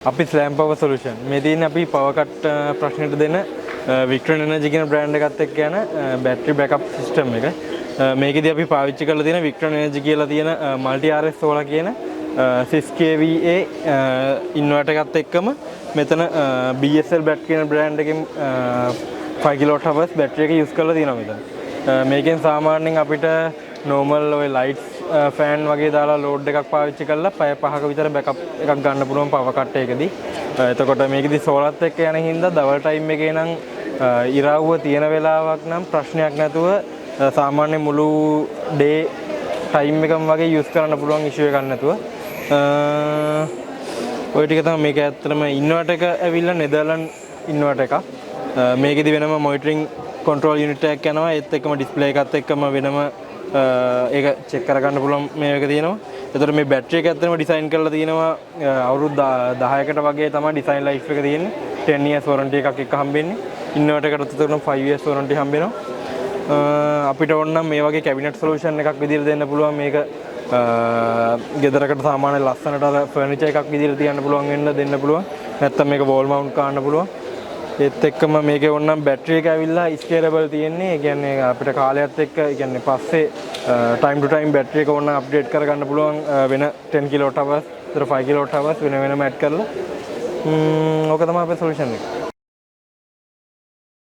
අපි ස්ලෑම් power solution මේ තියෙන අපි පවර් කට් ප්‍රශ්නෙට දෙන වික්ටරන් එනර්ජි කියන බ්‍රෑන්ඩ් එකත් එක්ක යන බැටරි බෑකප් සිස්ටම් එක. මේකෙදී අපි පාවිච්චි කරලා තියෙන වික්ටරන් එනර්ජි කියලා තියෙන මල්ටි RS 16 කියන 6 kVA ඉන්වර්ටර් එකත් එක්කම මෙතන BSL බැටරි කියන බ්‍රෑන්ඩ් එකෙන් 5 kWh බැටරි එක යූස් කරලා තියෙනවා මෙතන. මේකෙන් සාමාන්‍යයෙන් අපිට normal ඔය lights ෆෑන් වගේ දාලා ලෝඩ් එකක් පාවිච්චි කරලා පැය 5ක විතර බෑකප් එකක් ගන්න පුළුවන් පවර් කට් එකකදී. එතකොට මේකෙදී සෝලර්ත් එක්ක යන හින්දා දවල් ටයිම් එකේ නම් ඉරාවුව තියෙන වෙලාවක් නම් ප්‍රශ්නයක් නැතුව සාමාන්‍ය මුළු ඩේ ටයිම් එකම වගේ යූස් කරන්න පුළුවන් ඉෂුව එකක් නැතුව. ඔය ටික තමයි මේක ඇත්තටම ඉන්වර්ටර් එක ඇවිල්ලා නෙදර්ලන්ඩ් ඉන්වර්ටර් එකක්. මේකෙදී වෙනම මොනිටරින් කන්ට්‍රෝල් යුනිට් එකක් යනවා. ඒත් එක්කම ඩිස්ප්ලේ එකත් එක්කම වෙනම ඒක චෙක් කරගන්න පුළුවන් මේක තියෙනවා. එතකොට මේ බැටරි එක ඇත්තටම ඩිසයින් කරලා තියෙනවා අවුරුදු 10කට වගේ තමයි ඩිසයින් ලයිෆ් එක තියෙන්නේ. 10 years warranty එකක් එක්ක හම්බෙන්නේ. ඉන්වර්ටර් එකකට උතන 5 years warranty හම්බෙනවා. අපිට ඕන නම් මේ වගේ කැබිනට් සොලියුෂන් එකක් විදිහට දෙන්න පුළුවන් මේක. ගෙදරකට සාමාන්‍ය ලස්සනට අර ෆර්නිචර් එකක් විදිහට තියන්න පුළුවන් වෙන්න දෙන්න පුළුවන්. නැත්තම් මේක වෝල් මවුන්ට් කරන්න පුළුවන්. ඒත් එක්කම මේකේ ඕනනම් බැටරි එක ඇවිල්ලා ස්කේලබල් තියෙන්නේ. ඒ කියන්නේ අපිට කාලයත් එක්ක ඒ කියන්නේ පස්සේ ටයිම් ටු ටයිම් බැටරි එක ඕනනම් අප්ඩේට් කරගන්න පුළුවන් වෙන 10 kWh විතර 5 kWh වෙන වෙනම ඇඩ් කරලා. ඕක තමයි අපේ සොලියුෂන් එක.